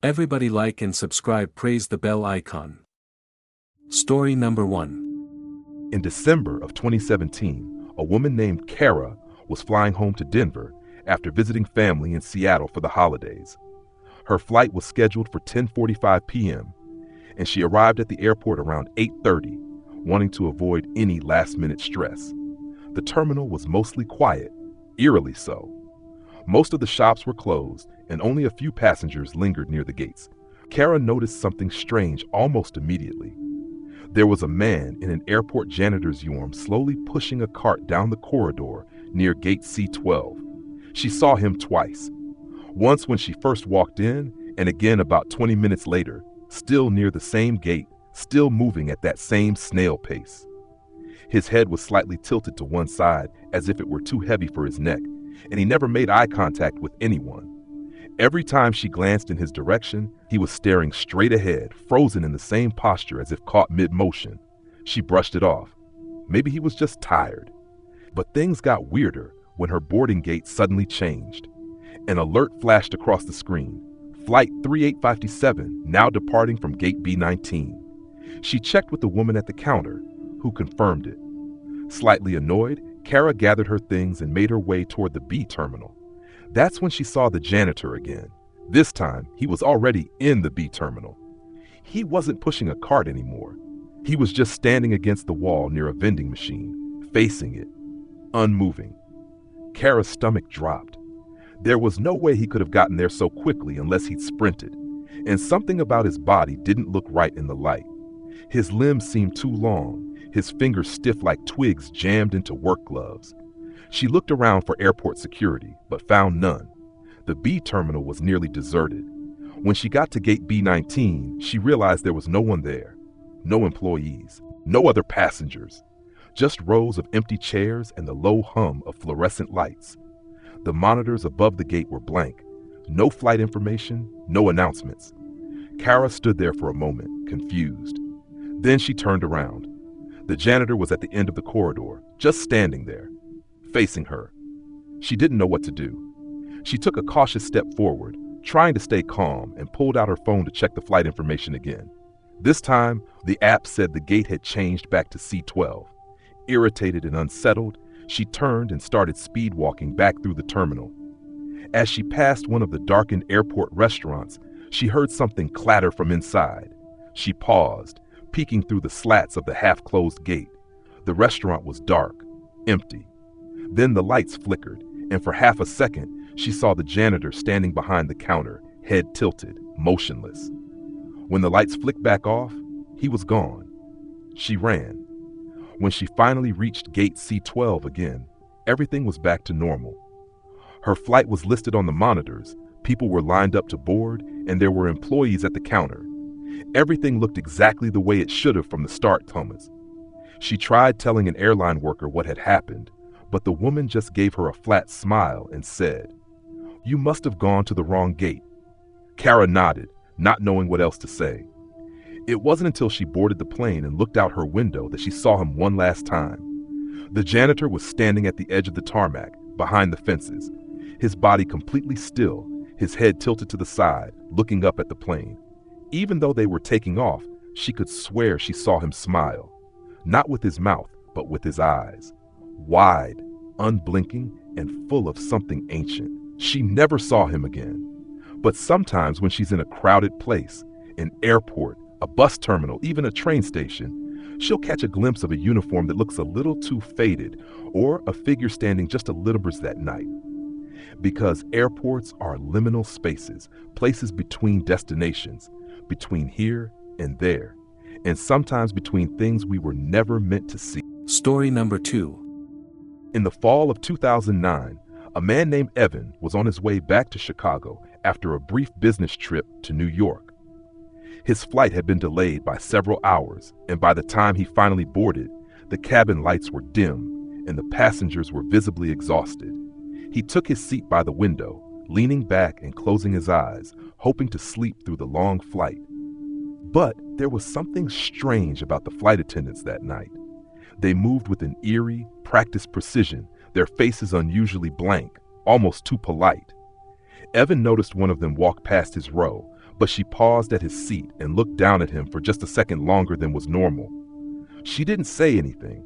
Everybody like and subscribe, praise the bell icon. Story number 1. In December of 2017, a woman named Kara was flying home to Denver after visiting family in Seattle for the holidays. Her flight was scheduled for 10:45 p.m., and she arrived at the airport around 8:30, wanting to avoid any last-minute stress. The terminal was mostly quiet, eerily so. Most of the shops were closed, and only a few passengers lingered near the gates. Kara noticed something strange almost immediately. There was a man in an airport janitor's uniform slowly pushing a cart down the corridor near gate C-12. She saw him twice. Once when she first walked in, and again about 20 minutes later, still near the same gate, still moving at that same snail pace. His head was slightly tilted to one side as if it were too heavy for his neck, and he never made eye contact with anyone. Every time she glanced in his direction, he was staring straight ahead, frozen in the same posture as if caught mid-motion. She brushed it off. Maybe he was just tired. But things got weirder when her boarding gate suddenly changed. An alert flashed across the screen. Flight 3857, now departing from gate B-19. She checked with the woman at the counter, who confirmed it. Slightly annoyed, Kara gathered her things and made her way toward the B terminal. That's when she saw the janitor again. This time, he was already in the B terminal. He wasn't pushing a cart anymore. He was just standing against the wall near a vending machine, facing it, unmoving. Kara's stomach dropped. There was no way he could have gotten there so quickly unless he'd sprinted, and something about his body didn't look right in the light. His limbs seemed too long, his fingers stiff like twigs jammed into work gloves. She looked around for airport security, but found none. The B terminal was nearly deserted. When she got to gate B-19, she realized there was no one there. No employees, no other passengers. Just rows of empty chairs and the low hum of fluorescent lights. The monitors above the gate were blank. No flight information, no announcements. Kara stood there for a moment, confused. Then she turned around. The janitor was at the end of the corridor, just standing there, facing her. She didn't know what to do. She took a cautious step forward, trying to stay calm, and pulled out her phone to check the flight information again. This time, the app said the gate had changed back to C-12. Irritated and unsettled, she turned and started speed walking back through the terminal. As she passed one of the darkened airport restaurants, she heard something clatter from inside. She paused, peeking through the slats of the half-closed gate. The restaurant was dark, empty. Then the lights flickered, and for half a second, she saw the janitor standing behind the counter, head tilted, motionless. When the lights flicked back off, he was gone. She ran. When she finally reached gate C-12 again, everything was back to normal. Her flight was listed on the monitors, people were lined up to board, and there were employees at the counter. Everything looked exactly the way it should have from the start, Thomas. She tried telling an airline worker what had happened, but the woman just gave her a flat smile and said, "You must have gone to the wrong gate." Kara nodded, not knowing what else to say. It wasn't until she boarded the plane and looked out her window that she saw him one last time. The janitor was standing at the edge of the tarmac, behind the fences, his body completely still, his head tilted to the side, looking up at the plane. Even though they were taking off, she could swear she saw him smile. Not with his mouth, but with his eyes. Wide, unblinking, and full of something ancient. She never saw him again. But sometimes when she's in a crowded place, an airport, a bus terminal, even a train station, she'll catch a glimpse of a uniform that looks a little too faded, or a figure standing just a little bit that night. Because airports are liminal spaces, places between destinations, between here and there, and sometimes between things we were never meant to see. Story number 2. In the fall of 2009, a man named Evan was on his way back to Chicago after a brief business trip to New York. His flight had been delayed by several hours, and by the time he finally boarded, the cabin lights were dim and the passengers were visibly exhausted. He took his seat by the window, leaning back and closing his eyes, hoping to sleep through the long flight. But there was something strange about the flight attendants that night. They moved with an eerie, practiced precision, their faces unusually blank, almost too polite. Evan noticed one of them walk past his row, but she paused at his seat and looked down at him for just a second longer than was normal. She didn't say anything,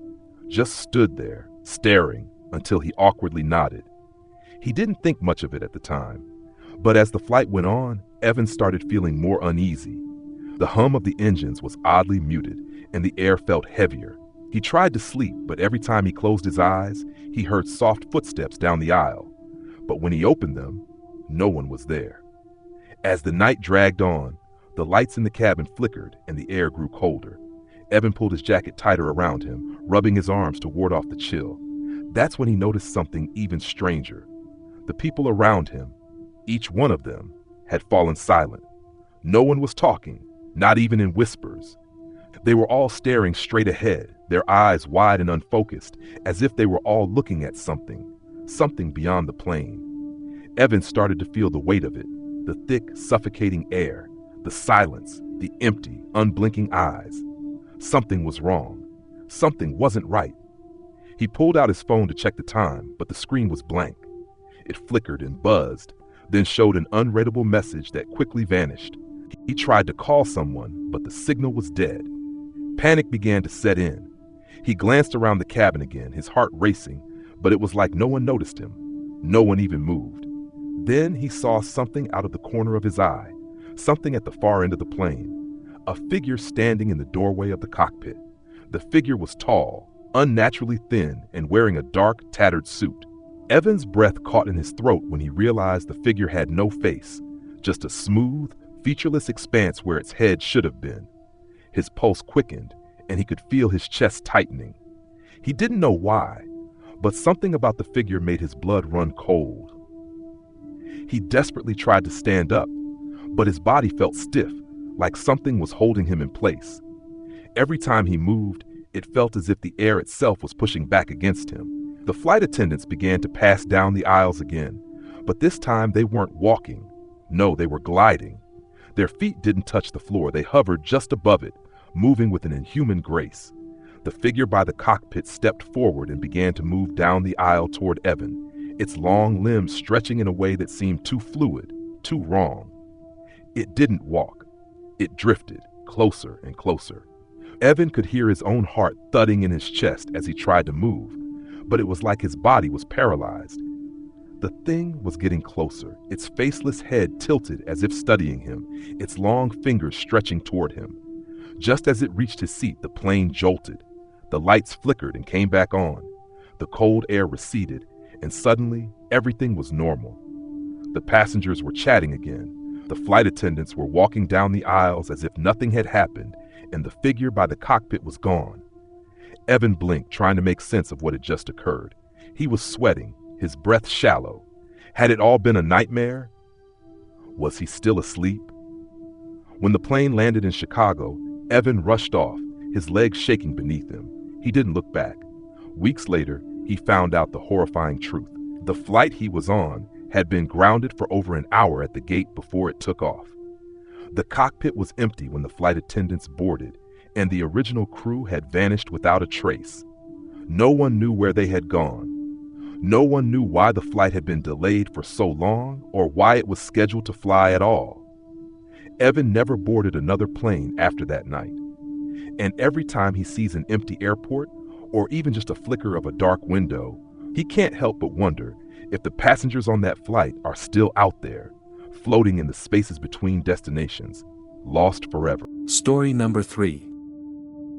just stood there, staring, until he awkwardly nodded. He didn't think much of it at the time, but as the flight went on, Evan started feeling more uneasy. The hum of the engines was oddly muted, and the air felt heavier. He tried to sleep, but every time he closed his eyes, he heard soft footsteps down the aisle. But when he opened them, no one was there. As the night dragged on, the lights in the cabin flickered and the air grew colder. Evan pulled his jacket tighter around him, rubbing his arms to ward off the chill. That's when he noticed something even stranger. The people around him, each one of them, had fallen silent. No one was talking, not even in whispers. They were all staring straight ahead, their eyes wide and unfocused, as if they were all looking at something beyond the plane. Evan started to feel the weight of it, the thick, suffocating air, the silence, the empty, unblinking eyes. Something was wrong. Something wasn't right. He pulled out his phone to check the time, but the screen was blank. It flickered and buzzed, then showed an unreadable message that quickly vanished. He tried to call someone, but the signal was dead. Panic began to set in. He glanced around the cabin again, his heart racing, but it was like no one noticed him. No one even moved. Then he saw something out of the corner of his eye, something at the far end of the plane. A figure standing in the doorway of the cockpit. The figure was tall, unnaturally thin, and wearing a dark, tattered suit. Evan's breath caught in his throat when he realized the figure had no face, just a smooth, featureless expanse where its head should have been. His pulse quickened, and he could feel his chest tightening. He didn't know why, but something about the figure made his blood run cold. He desperately tried to stand up, but his body felt stiff, like something was holding him in place. Every time he moved, it felt as if the air itself was pushing back against him. The flight attendants began to pass down the aisles again, but this time they weren't walking. No, they were gliding. Their feet didn't touch the floor, they hovered just above it, moving with an inhuman grace. The figure by the cockpit stepped forward and began to move down the aisle toward Evan, its long limbs stretching in a way that seemed too fluid, too wrong. It didn't walk. It drifted, closer and closer. Evan could hear his own heart thudding in his chest as he tried to move, but it was like his body was paralyzed. The thing was getting closer, its faceless head tilted as if studying him, its long fingers stretching toward him. Just as it reached his seat, the plane jolted. The lights flickered and came back on. The cold air receded, and suddenly, everything was normal. The passengers were chatting again. The flight attendants were walking down the aisles as if nothing had happened, and the figure by the cockpit was gone. Evan blinked, trying to make sense of what had just occurred. He was sweating, his breath shallow. Had it all been a nightmare? Was he still asleep? When the plane landed in Chicago, Evan rushed off, his legs shaking beneath him. He didn't look back. Weeks later, he found out the horrifying truth. The flight he was on had been grounded for over an hour at the gate before it took off. The cockpit was empty when the flight attendants boarded, and the original crew had vanished without a trace. No one knew where they had gone. No one knew why the flight had been delayed for so long or why it was scheduled to fly at all. Evan never boarded another plane after that night. And every time he sees an empty airport, or even just a flicker of a dark window, he can't help but wonder if the passengers on that flight are still out there, floating in the spaces between destinations, lost forever. Story number 3.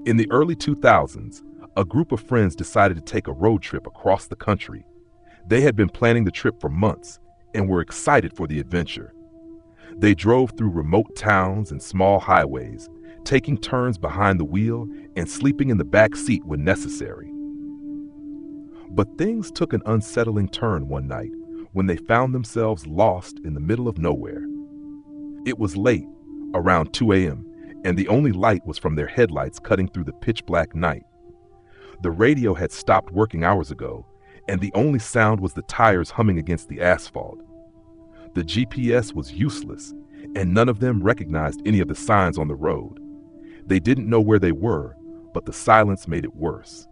In the early 2000s, a group of friends decided to take a road trip across the country. They had been planning the trip for months and were excited for the adventure. They drove through remote towns and small highways, taking turns behind the wheel and sleeping in the back seat when necessary. But things took an unsettling turn one night when they found themselves lost in the middle of nowhere. It was late, around 2 a.m., and the only light was from their headlights cutting through the pitch-black night. The radio had stopped working hours ago, and the only sound was the tires humming against the asphalt. The GPS was useless, and none of them recognized any of the signs on the road. They didn't know where they were, but the silence made it worse.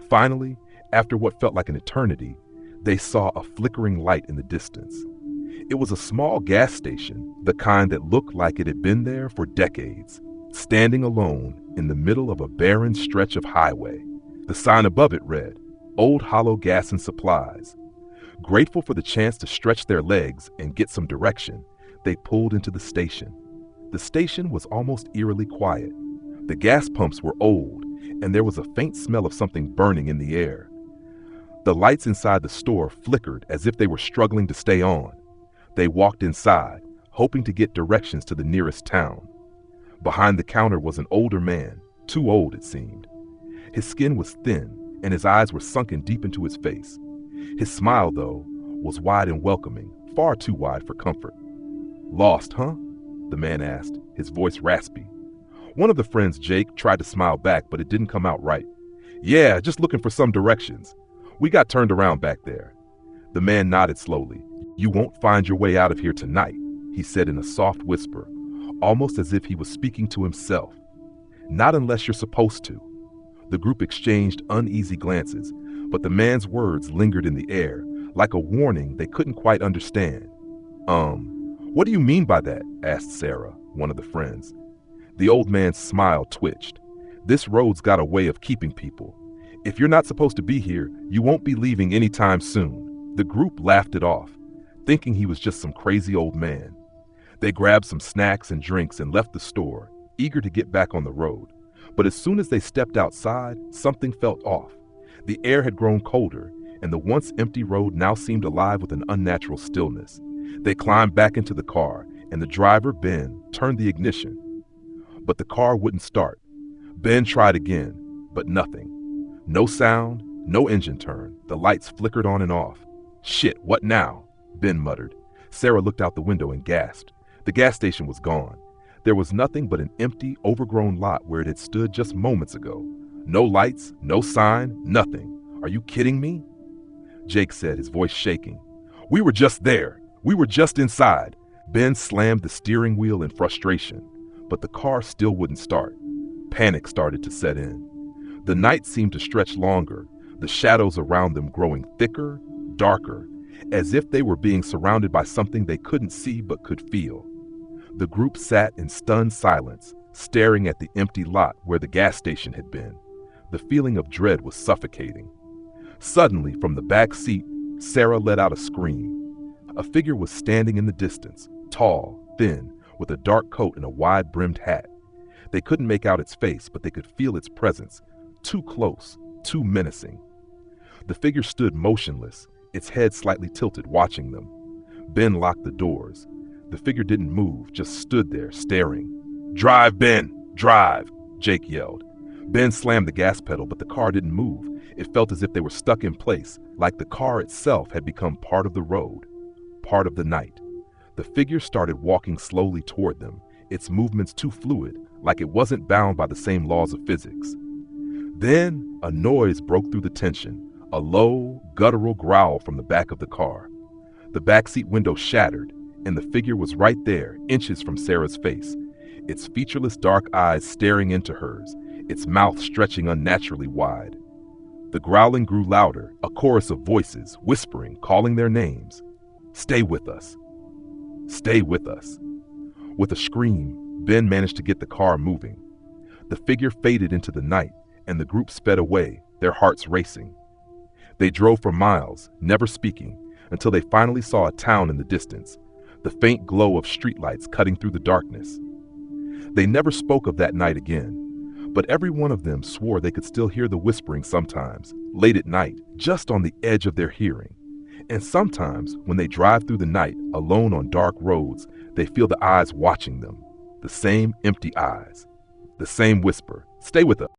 Finally, after what felt like an eternity, they saw a flickering light in the distance. It was a small gas station, the kind that looked like it had been there for decades, standing alone in the middle of a barren stretch of highway. The sign above it read, "Old Hollow Gas and Supplies." Grateful for the chance to stretch their legs and get some direction, they pulled into the station. The station was almost eerily quiet. The gas pumps were old, and there was a faint smell of something burning in the air. The lights inside the store flickered as if they were struggling to stay on. They walked inside, hoping to get directions to the nearest town. Behind the counter was an older man, too old it seemed. His skin was thin, and his eyes were sunken deep into his face. His smile, though, was wide and welcoming, far too wide for comfort. "Lost, huh?" the man asked, his voice raspy. One of the friends, Jake, tried to smile back, but it didn't come out right. "Yeah, just looking for some directions. We got turned around back there." The man nodded slowly. "You won't find your way out of here tonight," he said in a soft whisper, almost as if he was speaking to himself. "Not unless you're supposed to." The group exchanged uneasy glances, but the man's words lingered in the air, like a warning they couldn't quite understand. What do you mean by that?" asked Sarah, one of the friends. The old man's smile twitched. "This road's got a way of keeping people. If you're not supposed to be here, you won't be leaving anytime soon." The group laughed it off, thinking he was just some crazy old man. They grabbed some snacks and drinks and left the store, eager to get back on the road. But as soon as they stepped outside, something felt off. The air had grown colder, and the once empty road now seemed alive with an unnatural stillness. They climbed back into the car, and the driver, Ben, turned the ignition. But the car wouldn't start. Ben tried again, but nothing. No sound, no engine turn. The lights flickered on and off. "Shit, what now?" Ben muttered. Sarah looked out the window and gasped. The gas station was gone. There was nothing but an empty, overgrown lot where it had stood just moments ago. No lights, no sign, nothing. "Are you kidding me?" Jake said, his voice shaking. "We were just there. We were just inside." Ben slammed the steering wheel in frustration, but the car still wouldn't start. Panic started to set in. The night seemed to stretch longer, the shadows around them growing thicker, darker, as if they were being surrounded by something they couldn't see but could feel. The group sat in stunned silence, staring at the empty lot where the gas station had been. The feeling of dread was suffocating. Suddenly, from the back seat, Sarah let out a scream. A figure was standing in the distance, tall, thin, with a dark coat and a wide-brimmed hat. They couldn't make out its face, but they could feel its presence, too close, too menacing. The figure stood motionless, its head slightly tilted, watching them. Ben locked the doors. The figure didn't move, just stood there, staring. "Drive, Ben! Drive!" Jake yelled. Ben slammed the gas pedal, but the car didn't move. It felt as if they were stuck in place, like the car itself had become part of the road, part of the night. The figure started walking slowly toward them, its movements too fluid, like it wasn't bound by the same laws of physics. Then a noise broke through the tension, a low, guttural growl from the back of the car. The backseat window shattered, and the figure was right there, inches from Sarah's face, its featureless dark eyes staring into hers, its mouth stretching unnaturally wide. The growling grew louder, a chorus of voices, whispering, calling their names. "Stay with us. Stay with us." With a scream, Ben managed to get the car moving. The figure faded into the night, and the group sped away, their hearts racing. They drove for miles, never speaking, until they finally saw a town in the distance, the faint glow of streetlights cutting through the darkness. They never spoke of that night again, but every one of them swore they could still hear the whispering sometimes, late at night, just on the edge of their hearing. And sometimes, when they drive through the night, alone on dark roads, they feel the eyes watching them, the same empty eyes, the same whisper, "Stay with us."